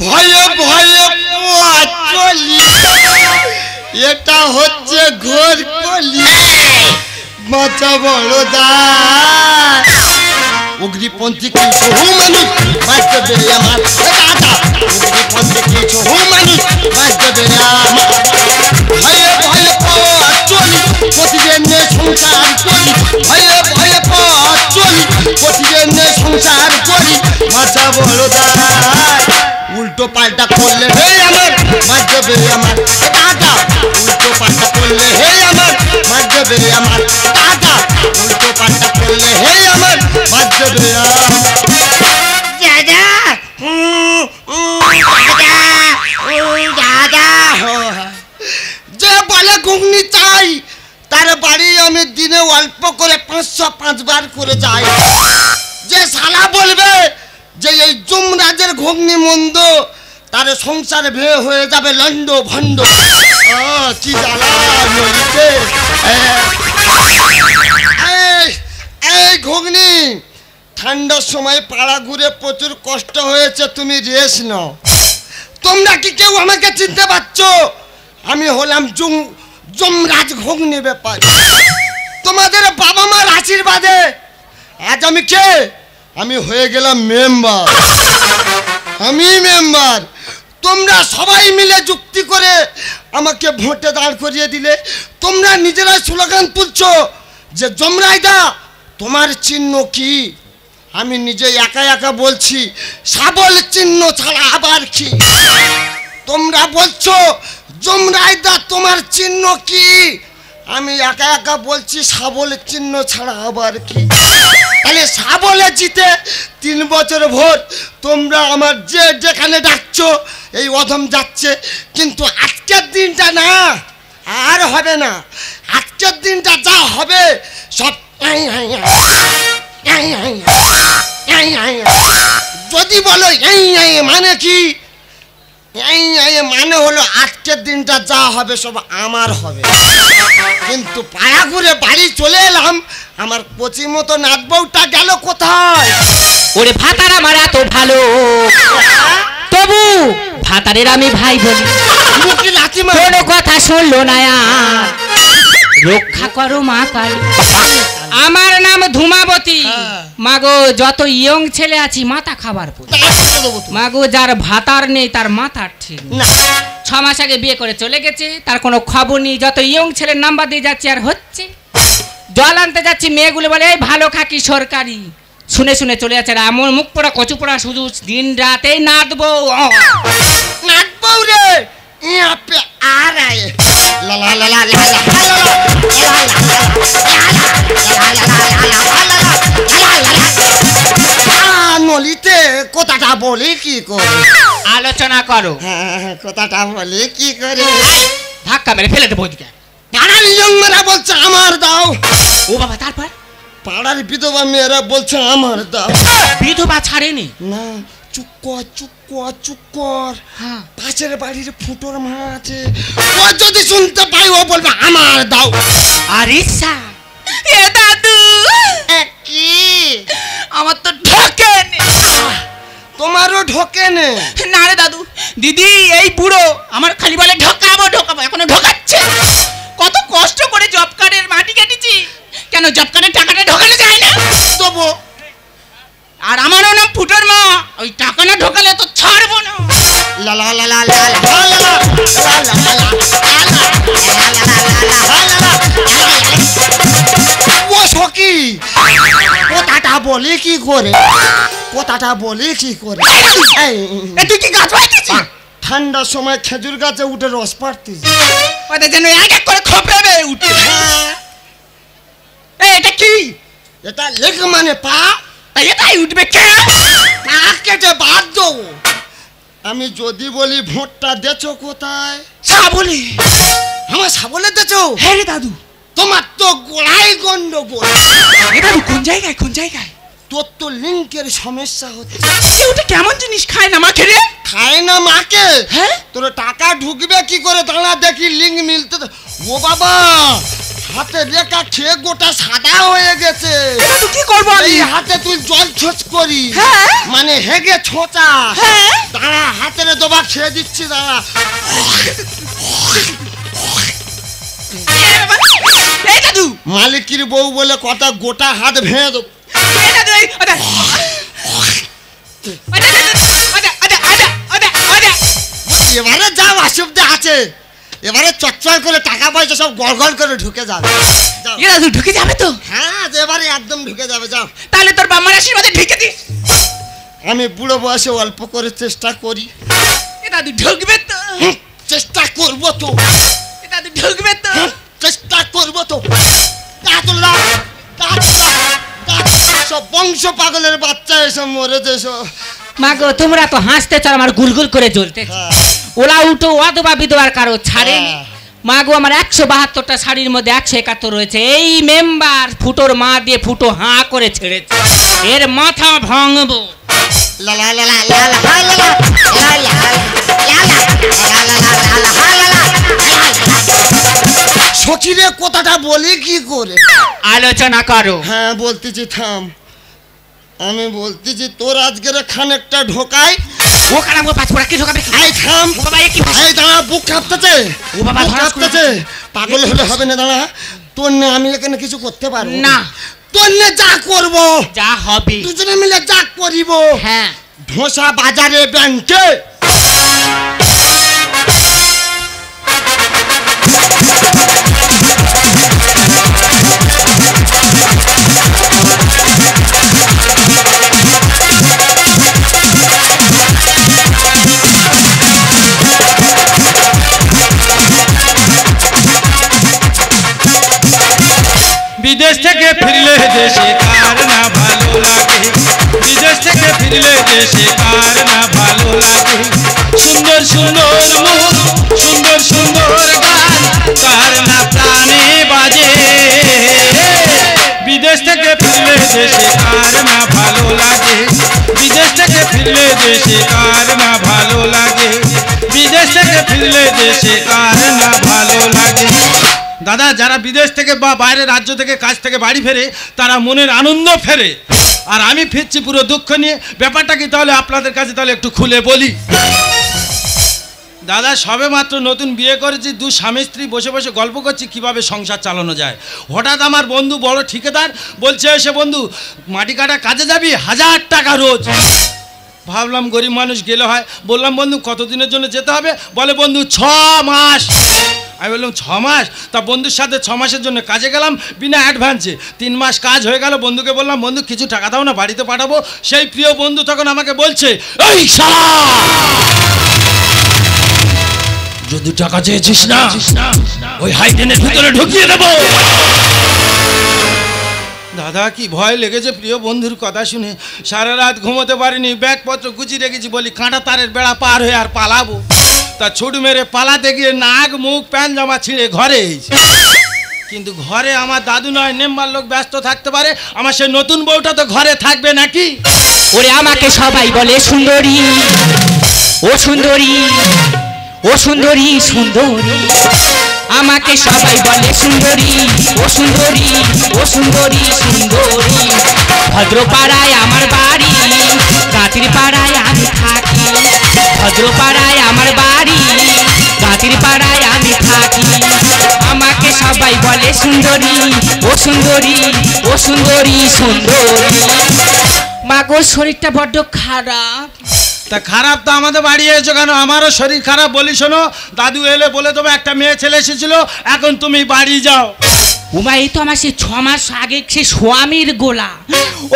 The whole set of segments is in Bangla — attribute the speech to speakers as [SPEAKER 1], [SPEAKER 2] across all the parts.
[SPEAKER 1] ভয়ে ভয়ে চলি, এটা হচ্ছে ঘোর কলি, মাথা বড় দাঁত। উগ্রপন্থী কিছু মানুষ মাছ দেবে আমার দাদা, উগ্রপন্থী কিছু মানুষ মাছ দেবে আমার। ভয়ে ভয়ে চলি, প্রতিদিন সংসার করি, ভয়ে ভয়ে চলি, প্রতিদিন সংসার করি, মাথা বড় দাঁত। উল্টো পাল্টা করলে হে আমার মাছ দেবে আমার দাদা, উল্টো পাল্টা করলে হে আমার মাছ দেবে আমার দাদা, উল্টো পাল্টা করলে হে আমার মাছ দেবে দাদা। যে বলে ঘুগনি চাই তার বাড়ি আমি দিনে অল্প করে 505 বার করে যাই। যে শালা বলবে যে এই যমরাজের ঘুগনি মন্দ, তার সংসার ভেয়ে হয়ে যাবে লন্ড ভন্ড। কি জ্বালা নদীতে। এই ঘুগনি ঠান্ডার সময় পাড়া ঘুরে প্রচুর কষ্ট হয়েছে, তুমি রেস্ট নাও। তোমরা কি কেউ আমাকে চিনতে পারছো? আমি হলাম যমরাজ ঘুগনি ব্যাপারী। তোমাদের বাবা মার আশীর্বাদে আজ আমি কে? আমি হয়ে গেলাম মেম্বার। আমি মেম্বার। তোমরা সবাই মিলে যুক্তি করে আমাকে ভোটে দাঁড় করিয়ে দিলে। তোমরা নিজেরাই স্লোগান তুলছো যে যমরাজদা তোমার চিহ্ন কি? আমি নিজে একা একা বলছি শাবল চিহ্ন ছাড়া আবার কি? তোমরা বলছো যমরাজদা তোমার চিহ্ন কি? আমি একা একা বলছি শাবল চিহ্ন ছাড়া আবার কি? তাহলে শাবলে জিতে 3 বছর ভোট তোমরা আমার যে যেখানে ডাকছো এই অধম যাচ্ছে। কিন্তু আজকের দিনটা না, আর হবে না। আজকের দিনটা যা হবে সব যদি বলো মানে কি? মানে হলো আজকের দিনটা যা হবে সব আমার হবে। কিন্তু পায়া ঘুরে বাড়ি চলে এলাম, আমার কচি মতো নাত বউটা গেল কোথায়?
[SPEAKER 2] ওরে ভাতার আমার এত ভালো, তবু ভাতারের আমি ভাই বলি, কোনো কথা শুনলো না। রক্ষা করো মা কালী। আমার নাম ধুমাবতী। মাগো যত ইয়ং ছেলে আছি মাথা খাবার পর, মাগো যার ভাতার নেই তার মাথার ঠিক না। 6 মাস আগে বিয়ে করে চলে গেছে, তার কোনো খবর নেই। যত ইয়ং ছেলের নাম্বার দিয়ে যাচ্ছে আর হচ্ছে। জল আনতে যাচ্ছি, মেয়েগুলো বলে এই ভালো খাকি সরকারি। শুনে শুনে চলে যাচ্ছে। আর এমন মুখ পোড়া কচু পোড়া শুধু দিন রাতেই নাচবো
[SPEAKER 1] নাচবো রে। আর নলিতে কথাটা বলি কি করে?
[SPEAKER 2] আলোচনা করো।
[SPEAKER 1] কথাটা বলি কি করে?
[SPEAKER 2] ধাক্কা মেরে ফেলে দেবো।
[SPEAKER 1] পাড়ার ইয়ংরা বলছে আমার দাও।
[SPEAKER 2] ও বাবা, তারপর
[SPEAKER 1] পাড়ার বিধবা মেয়েরা বলছে আমার দাও।
[SPEAKER 2] বিধবা ছাড়েনি না।
[SPEAKER 1] চুপ কর চুপ কর চুপ কর। পাশের বাড়ির ফুটোর মা আছে, ও যদি শুনতে পাই ও বলবে আমার দাও।
[SPEAKER 2] আরিসা এ দাদু
[SPEAKER 1] কি?
[SPEAKER 2] আমার তো ঢোকে নে।
[SPEAKER 1] তোমারও ঢোকে নে?
[SPEAKER 2] না রে দাদু, দিদি এই বুড়ো আমার খালি বলে ঢোকাবো ঢোকাবো, এখনো ঢোকাচ্ছে। কত কষ্ট করে জব কার্ডের মাটি কেটেছি, কেন জব কার্ডের টাকাটা ঢোকানো যায় না? তবু আর আমারও নাম ফুটোর মা, ওই টাকা না ঢোকালে তো ছাড়বো না।
[SPEAKER 1] লা লা লা লা লা ও সখী, কথাটা বলি কি করে? কথাটা বলি কি করে?
[SPEAKER 2] তুই কি গাছ পাইতেছিস?
[SPEAKER 1] ঠান্ডার সময় খেজুর গাছে উঠে রস পাড়তিস,
[SPEAKER 2] ওদের যেন এক এক করে খোপে উঠে। এটা কি?
[SPEAKER 1] এটা লেগ মানে পা।
[SPEAKER 2] এটাই উঠবে কে?
[SPEAKER 1] পা কেটে বাদ দেবো। আমি যদি বলি ভোটটা দেছো কোথায়?
[SPEAKER 2] সাবলে।
[SPEAKER 1] আমার সাবলে দেছো?
[SPEAKER 2] হ্যাঁ রে দাদু।
[SPEAKER 1] তোমার তো গোড়াই গন্ডগোল।
[SPEAKER 2] দাদু কোন জায়গায় কোন জায়গায়?
[SPEAKER 1] তোর তো লিঙ্কের সমস্যা হচ্ছে।
[SPEAKER 2] ওটা কেমন জিনিস খায় না মাকে রে?
[SPEAKER 1] খায় না মাকে?
[SPEAKER 2] হ্যাঁ।
[SPEAKER 1] তোর টাকা ঢুকবে কি করে? দাঁড়া দেখি লিঙ্ক মিলতে। ও বাবা, হাতে লেখা খেয়ে গোটা সাদা হয়ে গেছে।
[SPEAKER 2] কি করবো আমি?
[SPEAKER 1] এই হাতে তুই জল ছোঁচ করি,
[SPEAKER 2] হ্যাঁ,
[SPEAKER 1] মানে হেগে ছোঁচা। দাঁড়া হাতের খেয়ে দিচ্ছি দাঁড়া।
[SPEAKER 2] এই দাদু
[SPEAKER 1] মালিকের বউ বলে কথা গোটা হাত ভেঙে দেবো।
[SPEAKER 2] এই দাদু এই ওটা
[SPEAKER 1] এবারে যা অসুবিধা আছে, এবারে চটচট করে টাকা পয়সা সব গড়গড় করে ঢুকে যাবে। যাও।
[SPEAKER 2] এ দাদু ঢুকে যাবে তো?
[SPEAKER 1] হ্যাঁ এবারে একদম ঢুকে যাবে। যাও।
[SPEAKER 2] তাহলে তোর বাবার আশীর্বাদে ঢুকে দিস।
[SPEAKER 1] আমি বুড়ো বয়সে অল্প করে চেষ্টা করি।
[SPEAKER 2] এ দাদু ঢুকবে তো?
[SPEAKER 1] চেষ্টা করবো তো।
[SPEAKER 2] এ দাদু ঢুকবে তো?
[SPEAKER 1] চেষ্টা করবো তো। কাতুল্লা, কাতুল্লা, কাতুল্লা, সব বংশ পাগলের বাচ্চা এসব মরেছে সব।
[SPEAKER 2] মা গো তোমরা তো হাসতে চাও, আমার গুলগুল করে জ্বলতে।
[SPEAKER 1] হ্যাঁ।
[SPEAKER 2] ওলা উল্টো অদবা বিধবার কারো ছাড়েনি।
[SPEAKER 1] হ্যাঁ।
[SPEAKER 2] মা গো আমার 172টা শাড়ির মধ্যে 171 রয়েছে। এই মেম্বার ফুটোর মা দিয়ে ফুটো হাঁ করে ছেড়েছে। এর মাথা ভাঙবো।
[SPEAKER 1] লা লা লা লা লা লা লা লা লা লা লা সচিরে কথাটা বলি কি করে?
[SPEAKER 2] আলোচনা করো।
[SPEAKER 1] হ্যাঁ বলতেছি থাম। আমি বলতেছি তোর আজকের খানেকটা ঢোকাই।
[SPEAKER 2] ও কালাম গো পাঁচ পড়া কি ঢোকাবে?
[SPEAKER 1] এই থাম।
[SPEAKER 2] ও বাবা এ কি ভাষা?
[SPEAKER 1] এই দাঁড়া, বুক কাঁপতেছে।
[SPEAKER 2] ও বাবা
[SPEAKER 1] বুক
[SPEAKER 2] ধরাস করে।
[SPEAKER 1] কাঁপতেছে। পাগল হলে হবে না, দাঁড়া। তোর না আমি এখানে কিছু করতে পারবো
[SPEAKER 2] না।
[SPEAKER 1] তোর না যা করবো,
[SPEAKER 2] যা হবে।
[SPEAKER 1] দুজনে মিলে যা করিব।
[SPEAKER 2] হ্যাঁ
[SPEAKER 1] ধোসা বাজারে ব্যাংকে।
[SPEAKER 3] বিদেশ থেকে ফিরলে দেশে কার না ভালো লাগে, বিদেশ থেকে ফিরলে দেশে কার না ভালো লাগে। সুন্দর সুন্দর মুখ, সুন্দর সুন্দর গান, কার না প্রাণে বাজে। বিদেশ থেকে ফিরলে দেশে কার না ভালো লাগে, বিদেশ থেকে ফিরলে দেশে কার না ভালো লাগে, বিদেশ থেকে ফিরলে দেশে কার না ভালো লাগে। দাদা যারা বিদেশ থেকে বা বাইরের রাজ্য থেকে কাজ থেকে বাড়ি ফেরে তারা মনের আনন্দ ফেরে, আর আমি ফিরছি পুরো দুঃখ নিয়ে। ব্যাপারটা কি তাহলে আপনাদের কাছে তাহলে একটু খুলে বলি। দাদা সবে মাত্র নতুন বিয়ে করেছি, দু স্বামী স্ত্রী বসে বসে গল্প করছি কিভাবে সংসার চালানো যায়। হঠাৎ আমার বন্ধু বড় ঠিকাদার বলছে, এসে বন্ধু মাটি কাটা কাজে যাবি, 1000 টাকা রোজ। ভাবলাম গরিব মানুষ গেলে হয়। বললাম বন্ধু কতদিনের জন্য যেতে হবে? বলে বন্ধু 6 মাস। আমি বললাম 6 মাস? তা বন্ধুর সাথে 6 মাসের জন্য কাজে গেলাম বিনা অ্যাডভান্সে। 3 মাস কাজ হয়ে গেল, বন্ধুকে বললাম বন্ধু কিছু টাকা দাও না, বাড়িতে পাঠাবো। সেই প্রিয় বন্ধু তখন আমাকে বলছে, এই শালা যদি টাকা চেয়েছিস না ওই হাইটেনের ভিতরে ঢুকিয়ে দেবো। দাদা কি ভয় লেগেছে প্রিয় বন্ধুর কথা শুনে। সারা রাত ঘুমোতে পারিনি, ব্যাগপত্র গুছিয়ে রেখেছি। বলি কাঁটা তারের বেড়া পার হয়ে আর পালাবো। তা ছুট মেরে পালাতে গিয়ে নাক মুখ প্যান্ট জামা ছিঁড়ে ঘরে এসেছি। কিন্তু ঘরে আমার দাদু নয়, নেম্বার লোক ব্যস্ত থাকতে পারে, আমার সে নতুন বউটা তো ঘরে থাকবে নাকি?
[SPEAKER 2] ওরে আমাকে সবাই বলে সুন্দরী, ও সুন্দরী, ও সুন্দরী সুন্দরী। আমাকে সবাই বলে সুন্দরী, ও সুন্দরী, ও সুন্দরী সুন্দরী। ভদ্রপাড়ায় আমার বাড়ি, কাতির পাড়ায় আমি থাকি। ভদ্রপাড়ায় আমার বাড়ি, কাতির পাড়ায় আমি থাকি। আমাকে সবাই বলে সুন্দরী, ও সুন্দরী, ও সুন্দরী সুন্দরী। মাগোর শরীরটা বড্ড খারাপ।
[SPEAKER 3] তা খারাপ তো আমাদের বাড়ি এসেছো কেন? আমারও শরীর খারাপ। বলি শোনো, দাদু এলে বলে দেবো একটা মেয়ে ছেলে এসেছিল, এখন তুমি বাড়ি যাও।
[SPEAKER 2] উমা এই তো আমার সে 6 মাস আগে সে স্বামীর গোলা।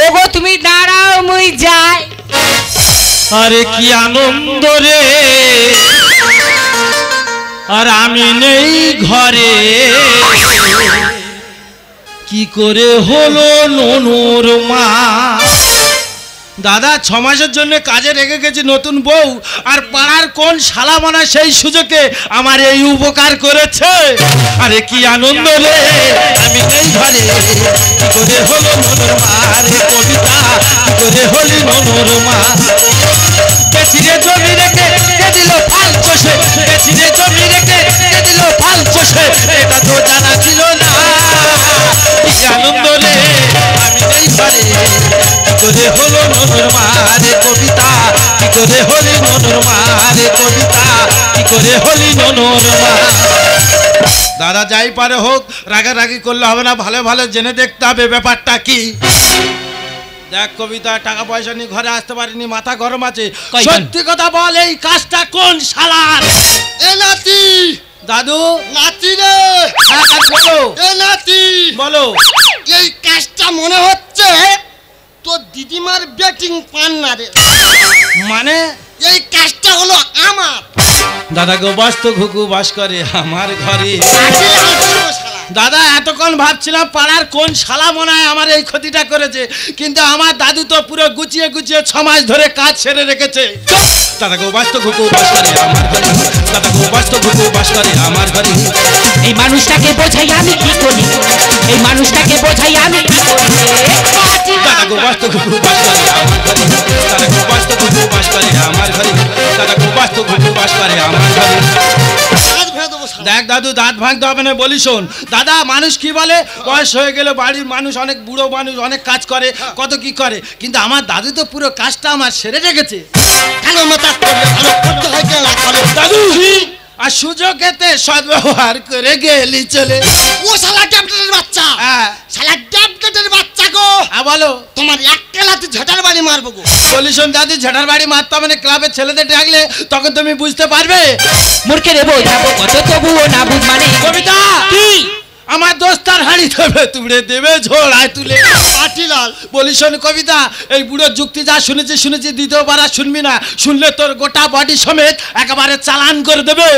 [SPEAKER 2] ওগো তুমি দাঁড়াও মুই যাই।
[SPEAKER 3] আরে কি আনন্দ রে, আর আমি নেই ঘরে, কি করে হলো ননুর মা। দাদা 6 মাসের জন্য কাজে রেখে গেছি নতুন বউ, আর পাড়ার কোন শালামানা সেই সুযোগে আমার এই উপকার করেছে। আরে কি আনন্দ রে, আমি নেই ঘরে, কি করে হলো ননুর মা রে কবিতা, কি করে হলি ননুর মা। পেছিরে জমি রেখে কে দিল ফাল চষে, পেছিরে জমি রেখে কে দিল ফাল চষে, এটা তো জানা ছিল না। কি আনন্দ রে, আমি নেই ঘরে, কি করে হলো ননুর মা রে কবিতা, কি করে হলি ননুর মা রে কবিতা। করে হলি ননোরমা। দাদা যাই পারে হোক, রাগারাগি করলে হবে না, ভালো ভালো জেনে দেখতে হবে ব্যাপারটা কি। দেখ কবিতা, টাকা পয়সা নিয়ে ঘরে আসতে পারিনি, মাথা গরম আছে।
[SPEAKER 2] কই
[SPEAKER 3] সত্যি কথা বল, এই কাজটা কোন শালার?
[SPEAKER 1] এ নাতি,
[SPEAKER 3] দাদু
[SPEAKER 1] নাতি রে,
[SPEAKER 3] হ্যাঁ, দাদু বলো
[SPEAKER 1] এ নাতি,
[SPEAKER 3] বলো।
[SPEAKER 1] এই কাজটা মনে হচ্ছে তোর দিদিমার ব্যাটিং পান না রে।
[SPEAKER 3] মানে
[SPEAKER 1] এই কাজটা হলো আমার।
[SPEAKER 3] দাদা গো বাস্ত ঘুঘু বাস করে আমার ঘরে।
[SPEAKER 1] নাতি আসবো শালা।
[SPEAKER 3] দাদা এতক্ষণ ভাবছিলাম পাড়ার কোন শালা মনে হয় আমার এই ক্ষতিটা করেছে, কিন্তু আমার দাদু তো পুরো গুছিয়ে গুছিয়ে 6 মাস ধরে কাজ সেরে রেখেছে। দাদা গো বাস্ত ঘুঘু বাস করে আমার ঘরে। দাদা গো বাস্ত ঘুঘু বাস করে আমার ঘরে।
[SPEAKER 2] এই মানুষটাকে বোঝাই আমি কি করি, এই মানুষটাকে বোঝাই আমি কি করি।
[SPEAKER 3] দাদা গো বাস্ত ঘুঘু বাস করে আমার ঘরে। দাদা গো বাস্ত ঘুঘু বাস করে আমার ঘরে। দাদা গো বাস্ত ঘুঘু বাস করে আমার ঘরে।
[SPEAKER 1] কাজ ভেঙে দেবো শালা।
[SPEAKER 3] দেখ দাদু, দাঁত ভাঙতে হবে না, বলি শোন। দাদা মানুষ কি বলে, বয়স হয়ে গেলে বাড়ির মানুষ, অনেক বুড়ো মানুষ অনেক কাজ করে, কত কি করে, কিন্তু আমার দাদু তো পুরো কাজটা আমার সেরে রেখেছে।
[SPEAKER 1] কেন মাথা করলে ভালো করতে হয় কেন করে?
[SPEAKER 3] দাদু আর সুযোগেতে সদ্ব্যবহার করে গেলি চলে।
[SPEAKER 1] ও শালা ক্যাপ্টেনের বাচ্চা,
[SPEAKER 3] হ্যাঁ
[SPEAKER 1] শালা ক্যাপ্টেনের বাচ্চা গো।
[SPEAKER 3] বলো।
[SPEAKER 1] তোমার একটা লাতি ঝাঁটার বাড়ি মারবো গো।
[SPEAKER 3] বলি শোন দাদু, ঝাঁটার বাড়ি মারতে হবে না, ক্লাবের ছেলেদের ডাকলে তখন তুমি বুঝতে পারবে।
[SPEAKER 2] মূর্খের বোঝাবো কত তবুও না বুঝ মানে।
[SPEAKER 3] কবিতা
[SPEAKER 2] কি?
[SPEAKER 3] আমার দোস্তার হাঁড়ি দেবে তুড়ে দেবে ঝোড়ায় তুলে।
[SPEAKER 1] পাটিলাল,
[SPEAKER 3] বলি শোন কবিতা, এই বুড়ো যুক্তি যা শুনেছি শুনেছি, দ্বিতীয়বার আর শুনবি না, শুনলে তোর গোটা বডি সমেত একেবারে চালান করে দেবে।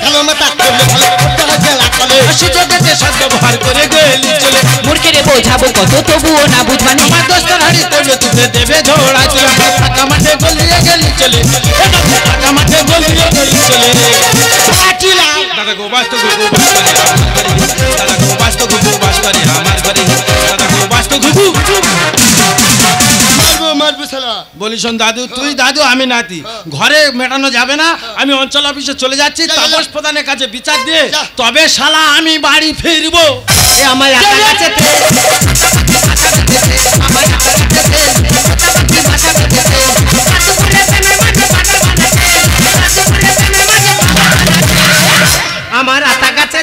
[SPEAKER 1] কেন মাথা করলে ভালো করতে হয় কেন করে?
[SPEAKER 3] সুযোগেতে সদ্ব্যবহার করে গেলি চলে।
[SPEAKER 2] মূর্খের বোঝাবো কত তবুও না বুঝ মানে।
[SPEAKER 3] আমার দোস্তার হাঁড়ি দেবে তুড়ে দেবে ঝোড়ায় তুলে। ফাঁকা মাঠে গলিয়ে গেলি চলে। ফাঁকা মাঠে গলিয়ে গেলি চলে।
[SPEAKER 1] পাটিলাল,
[SPEAKER 3] দাদা গো বাস্ত ঘুঘু বাস করে আমার ঘরে। দাদা গো বাস্ত ঘুঘু বাস করে আমার ঘরে। দাদা গো বাস্ত ঘুঘু।
[SPEAKER 1] মারবো মারবো শালা।
[SPEAKER 3] বলি শোন দাদু, তুই দাদু আমি নাতি, ঘরে মেটানো যাবে না। আমি অঞ্চল অফিসে চলে যাচ্ছি,
[SPEAKER 1] যা, যা,
[SPEAKER 3] তাপস প্রধানের কাছে বিচার দিয়ে
[SPEAKER 1] যা।
[SPEAKER 3] তবে শালা আমি বাড়ি ফিরবো।
[SPEAKER 2] এ আমার একা কাছে আমার আতা গাছে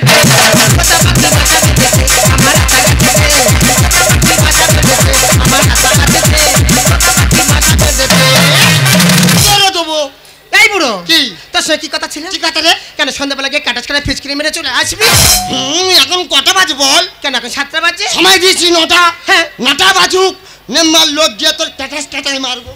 [SPEAKER 2] আমার
[SPEAKER 1] করে দেবো।
[SPEAKER 2] এই বুড়ো
[SPEAKER 1] কি?
[SPEAKER 2] তোর সঙ্গে কি কথা ছিল?
[SPEAKER 1] কি কথা রে?
[SPEAKER 2] কেন সন্ধ্যাবেলা গিয়ে কাটাস করে ফিচকিরি মেরে চলে আসবি?
[SPEAKER 1] এখন কটা বাজে বল?
[SPEAKER 2] কেন এখন 7টা বাজে?
[SPEAKER 1] সময় দিয়েছি 9টা।
[SPEAKER 2] হ্যাঁ।
[SPEAKER 1] 9টা বাজুক, নেম্বার লোক গিয়ে তোর ট্যাটাস ট্যাটাই মারবো।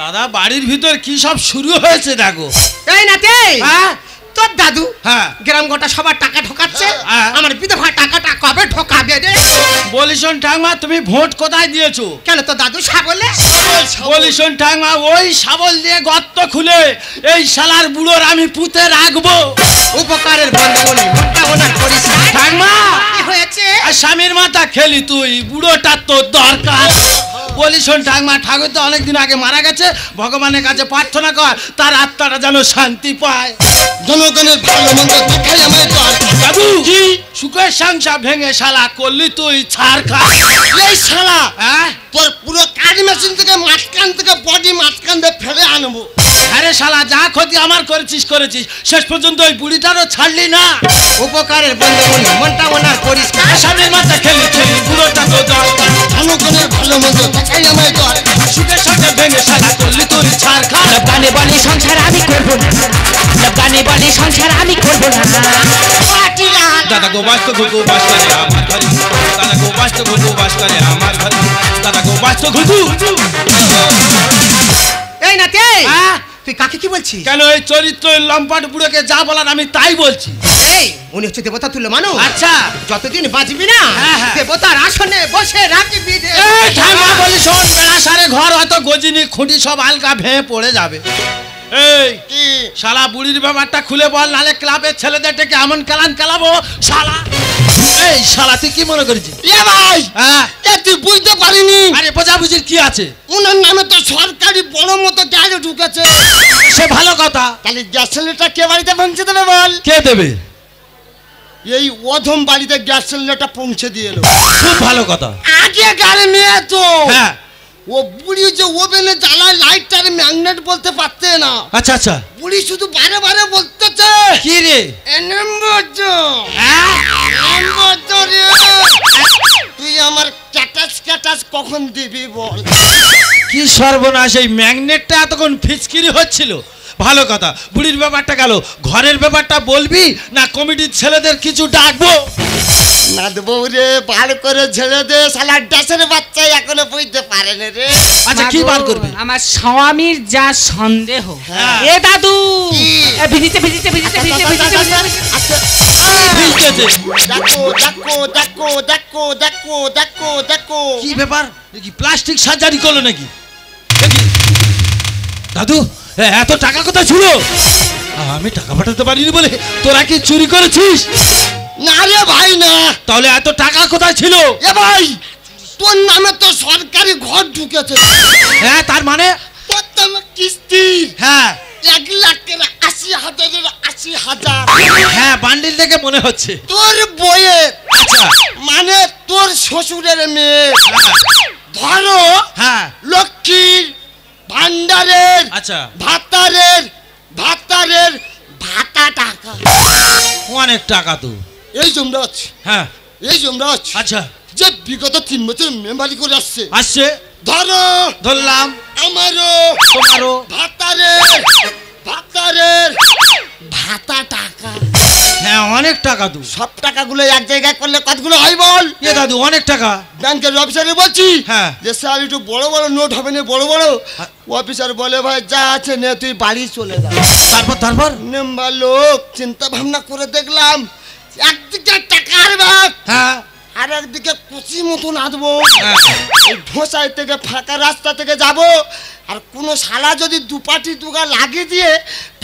[SPEAKER 3] দাদা বাড়ির ভিতর কি সব শুরু হয়েছে দেখো।
[SPEAKER 2] এই নাতে,
[SPEAKER 3] হ্যাঁ
[SPEAKER 2] তোর দাদু
[SPEAKER 3] হ্যাঁ
[SPEAKER 2] গ্রাম গোটা সবার টাকা ঢোকাচ্ছে,
[SPEAKER 3] হ্যাঁ।
[SPEAKER 2] আমার বিধবা টাকাটা কবে ঢোকাবে রে?
[SPEAKER 3] বলি শোন ঠাকমা, তুমি ভোট কোথায় দিয়েছো?
[SPEAKER 2] কেন তোর দাদু সাবলে?
[SPEAKER 3] বলি শোন ঠাকমা, ওই শাবল দিয়ে গর্ত খুলে এই শালার বুড়োর আমি পুঁতে রাখবো।
[SPEAKER 2] উপকারের বন্ধনে মনটা ওনার করিস না।
[SPEAKER 3] ঠাকমা
[SPEAKER 2] কি হয়েছে?
[SPEAKER 3] আর স্বামীর মাথা খেলি তুই, বুড়োটা তোর দরকার। বলি শোন ঠাকমা, ঠাকুর তো অনেকদিন আগে মারা গেছে, ভগবানের কাছে প্রার্থনা কর তার আত্মাটা যেন শান্তি পায়।
[SPEAKER 1] জনগণের ভালো মন্দ দেখাই আমায় তো আর
[SPEAKER 3] দাদু কি সুখের সংসার ভেঙে শালা করলি তুই ছাড় খা।
[SPEAKER 1] এই শালা
[SPEAKER 3] হ্যাঁ
[SPEAKER 1] তোর পুরো কাজ মেশিন থেকে মাঝখান থেকে বডি মাঝখান দিয়ে ফেলে আনবো।
[SPEAKER 3] আরে শালা যা ক্ষতি আমার করেছিস শেষ পর্যন্ত ওই বুড়িটারও ছাড়লি না।
[SPEAKER 2] উপকারের বন্ধনে মনটা ওনার করিস না।
[SPEAKER 3] স্বামীর মাথা খেলি বুড়োটা তো দরকার।
[SPEAKER 1] জনগণের ভালো মন্দ দেখাই আমায় তো আর
[SPEAKER 3] সুখের সংসার ভেঙে শালা করলি তুই ছাড় খা।
[SPEAKER 2] গানে বলে সংসার আমি করব না, গানে বলে সংসার আমি করব না।
[SPEAKER 3] দাদা গো বাস্ত ঘুঘু বাস করে আমার ঘরে। দাদা গো বাস্ত ঘুঘু বাস করে আমার ঘরে। দাদা গো বাস্ত ঘুঘু।
[SPEAKER 2] এই নাতে,
[SPEAKER 3] হ্যাঁ?
[SPEAKER 2] তুই কাকে কি বলছিস?
[SPEAKER 3] কেন এই চরিত্র লম্পাট বুড়োকে যা বলার আমি তাই বলছি।
[SPEAKER 2] এই উনি হচ্ছে দেবতা তুল্য মানুষ।
[SPEAKER 3] আচ্ছা
[SPEAKER 2] যতদিন বাঁচবি না
[SPEAKER 3] হ্যাঁ, হ্যাঁ।
[SPEAKER 2] দেবতার আসনে বসে রাখবি রে।
[SPEAKER 3] এই ঠাকুমা বলি শোন, বেড়া সারে ঘর হয়তো গজিনি খুঁটি সব আলগা ভেঙে পড়ে যাবে। এই
[SPEAKER 1] কি
[SPEAKER 3] শালা বুড়ির ব্যাপারটা খুলে বল, নালে ক্লাবের ছেলেদের ডেকে এমন কেলান কেলাবো শালা। এই শালা তুই কি মনে করেছিস?
[SPEAKER 1] এ ভাই,
[SPEAKER 3] হ্যাঁ
[SPEAKER 1] এ তুই বুঝতে পারিনি
[SPEAKER 3] আরে বোঝাবুঝির কি আছে?
[SPEAKER 1] ওনার নামে তো সরকারি বড় মতো গ্যাস ঢুকেছে।
[SPEAKER 3] সে ভালো কথা,
[SPEAKER 1] তাহলে গ্যাস সিলিন্ডারটা কে বাড়িতে পৌঁছে দেবে বল?
[SPEAKER 3] কে দেবে?
[SPEAKER 1] এই অধম বাড়িতে গ্যাস সিলিন্ডারটা পৌঁছে দিয়ে এলো।
[SPEAKER 3] খুব ভালো কথা।
[SPEAKER 1] আগে গাড়ি নিয়ে তো
[SPEAKER 3] হ্যাঁ
[SPEAKER 1] ও বুড়ি যে ওভেনে জ্বালায় লাইটার ম্যাগনেট বলতে পারতে না।
[SPEAKER 3] আচ্ছা আচ্ছা,
[SPEAKER 1] বুড়ি শুধু বারে বারে বলতেছে
[SPEAKER 3] কি রে?
[SPEAKER 1] তুই আমার ক্যাটাস ক্যাটাস কখন দিবি বল?
[SPEAKER 3] কি সর্বনাশ, এই ম্যাগনেটটা এতক্ষণ ফিচকিরি হচ্ছিল। ভালো কথা, বুড়ির ব্যাপারটা গেল, ঘরের ব্যাপারটা বলবি না কমিটির ছেলেদের কিছু ডাকবো?
[SPEAKER 1] না দেবো রে, বার করে ছেড়ে দে, শালা ডাসের বাচ্চা এখনো বুঝতে পারে না রে।
[SPEAKER 3] আচ্ছা কি বার করবে?
[SPEAKER 2] আমার স্বামীর যা সন্দেহ।
[SPEAKER 1] হ্যাঁ।
[SPEAKER 2] এ দাদু,
[SPEAKER 1] কি?
[SPEAKER 2] এ ভিজিতে ভিজিতে ভিজিতে ভিজিতে ভিজিতে
[SPEAKER 1] আচ্ছা,
[SPEAKER 3] ভিজতেছে।
[SPEAKER 1] দেখো দেখো দেখো দেখো দেখো দেখো দেখো।
[SPEAKER 3] কি ব্যাপার, কি প্লাস্টিক সার্জারি করলো নাকি? দেখি। দাদু, এত টাকা কোথায় ছিল? আমি টাকা পাঠাতে পারিনি বলে তোরা কি চুরি করেছিস?
[SPEAKER 1] না রে ভাই না।
[SPEAKER 3] তাহলে এত টাকা কোথায় ছিল?
[SPEAKER 1] এ ভাই, তোর নামে তো সরকারি ঘর ঢুকেছে।
[SPEAKER 3] হ্যাঁ, তার মানে?
[SPEAKER 1] প্রথম কিস্তি
[SPEAKER 3] হ্যাঁ
[SPEAKER 1] 1,80,000 80,000।
[SPEAKER 3] হ্যাঁ, বান্ডিল দেখে মনে হচ্ছে।
[SPEAKER 1] তোর বইয়ের,
[SPEAKER 3] আচ্ছা
[SPEAKER 1] মানে তোর শ্বশুরের মেয়ে, ধরো
[SPEAKER 3] হ্যাঁ
[SPEAKER 1] লক্ষ্মীর ভান্ডারের,
[SPEAKER 3] আচ্ছা
[SPEAKER 1] ভাতারের ভাতারের ভাতা টাকা।
[SPEAKER 3] অনেক টাকা তো।
[SPEAKER 1] এই যমরাজ,
[SPEAKER 3] হ্যাঁ
[SPEAKER 1] এই যমরাজ
[SPEAKER 3] আচ্ছা,
[SPEAKER 1] যে বিগত 3 বছর মেম্বারি করে আসছে,
[SPEAKER 3] আসছে,
[SPEAKER 1] ধরো
[SPEAKER 3] ধরলাম,
[SPEAKER 1] আমারও
[SPEAKER 3] তোমারও।
[SPEAKER 1] ভাতারের ভাতারের ভাতা টাকা।
[SPEAKER 3] হ্যাঁ অনেক টাকা তো।
[SPEAKER 1] সব টাকাগুলো এক জায়গায় করলে কতগুলো হয় বল?
[SPEAKER 3] এ দাদু, অনেক টাকা।
[SPEAKER 1] ব্যাংকের অফিসারে বলছি
[SPEAKER 3] হ্যাঁ।
[SPEAKER 1] যে স্যার একটু বড় বড় নোট হবে না, বড় বড়। অফিসার বলে ভাই যা আছে নে, তুই বাড়ি চলে যা।
[SPEAKER 3] তারপর তারপর
[SPEAKER 1] মেম্বার লোক চিন্তা ভাবনা করে দেখলাম, একদিকে টাকার ব্যাগ
[SPEAKER 3] হ্যাঁ
[SPEAKER 1] আর একদিকে কুচি মতন আঁটবো।
[SPEAKER 3] হ্যাঁ।
[SPEAKER 1] এই ঢোসাই থেকে ফাঁকা রাস্তা থেকে যাব, আর কোনো শালা যদি দুপাটি দুগা লাগিয়ে দিয়ে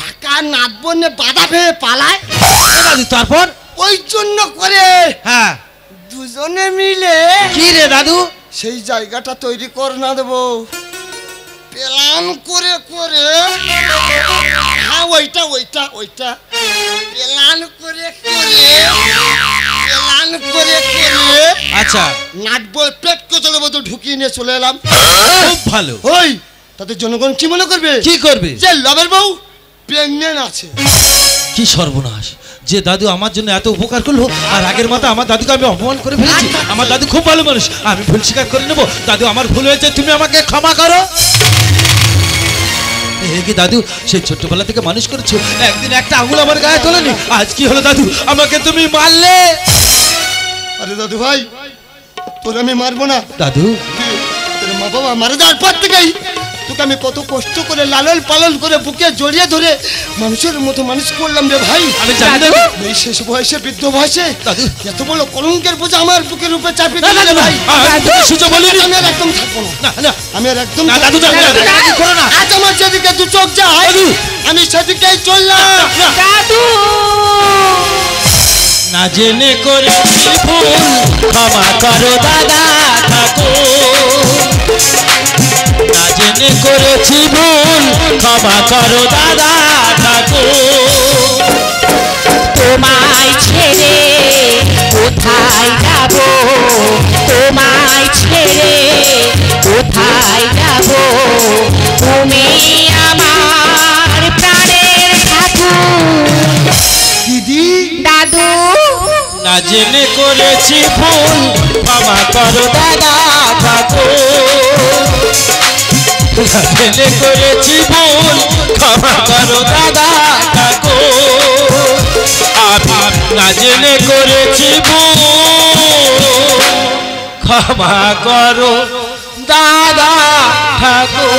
[SPEAKER 1] টাকা নাচবো নে বাধা ভেবে পালায়।
[SPEAKER 3] এ দাদু, তারপর?
[SPEAKER 1] ওই জন্য করে
[SPEAKER 3] হ্যাঁ।
[SPEAKER 1] দুজনে মিলে
[SPEAKER 3] কি রে দাদু?
[SPEAKER 1] সেই জায়গাটা তৈরি করে না দেবো, প্ল্যান করে করে। হ্যাঁ ওইটা ওইটা ওইটা প্ল্যান করে করে প্ল্যান করে করে
[SPEAKER 3] আচ্ছা,
[SPEAKER 1] নাটবল পেট কোচলে মতো ঢুকিয়ে নিয়ে চলে এলাম।
[SPEAKER 3] খুব ভালো।
[SPEAKER 1] ওই তাদের জনগণ কি মনে করবে?
[SPEAKER 3] কি করবে?
[SPEAKER 1] যে লবের বউ প্রেগনেন্ট আছে।
[SPEAKER 3] কি সর্বনাশ, যে দাদু আমার জন্য এত উপকার করলো, আর আগের মাথা আমার দাদুকে আমি অপমান করে ফেলেছি। আমার দাদু খুব ভালো মানুষ, আমি ভুল স্বীকার করে নেবো। দাদু, আমার ভুল হয়েছে, তুমি আমাকে ক্ষমা করো। কি দাদু, সেই ছোট্টবেলা থেকে মানুষ করেছো, একদিন একটা আঙুল আমার গায়ে তোলেনি, আজ কি হলো দাদু, আমাকে তুমি মারলে?
[SPEAKER 1] আরে দাদু ভাই, তোর আমি মারবো না
[SPEAKER 3] দাদু।
[SPEAKER 1] তোর মা বাবা মারা যাওয়ার পর থেকেই তোকে আমি কত কষ্ট করে লালন পালন করে বুকে জড়িয়ে ধরে মানুষের মতো মানুষ করলাম রে ভাই।
[SPEAKER 3] আমি জানি দাদু।
[SPEAKER 1] এই শেষ বয়সে, বৃদ্ধ বয়সে
[SPEAKER 3] দাদু।
[SPEAKER 1] এত বড় কলঙ্কের বোঝা আমার বুকের উপরে চাপিয়ে
[SPEAKER 3] না, না,
[SPEAKER 1] দিলে
[SPEAKER 3] না,
[SPEAKER 1] ভাই।
[SPEAKER 3] আমি তোকে সুযোগ বলিনি।
[SPEAKER 1] আমি আর একদম থাকবো না।
[SPEAKER 3] না না
[SPEAKER 1] আমি আর একদম
[SPEAKER 3] না, দাদু,
[SPEAKER 1] থাকবো
[SPEAKER 3] দাদু,
[SPEAKER 1] না।
[SPEAKER 3] দাদু, করো না।
[SPEAKER 1] আজ আমার যেদিকে দু চোখ যায়
[SPEAKER 3] দাদু।
[SPEAKER 1] আমি সেদিকেই চললাম।
[SPEAKER 2] দাদু,
[SPEAKER 3] না জেনে করেছি ভুল, ক্ষমা করো দাদা ঠাকুর। না জেনে করেছি ভুল, ক্ষমা করো দাদা ঠাকুর।
[SPEAKER 2] তোমায় ছেড়ে কোথায় যাব, তোমায় ছেড়ে কোথায় যাব, তুমি আমার প্রাণের ঠাকুর।
[SPEAKER 1] দিদি
[SPEAKER 2] দাদু,
[SPEAKER 3] না জেনে করেছি ভুল, ক্ষমা করো দাদা ঠাকুর। না জেনে করেছি ভুল, ক্ষমা করো দাদা ঠাকুর। আমি না জেনে করেছি ভুল, ক্ষমা করো দাদা ঠাকুর।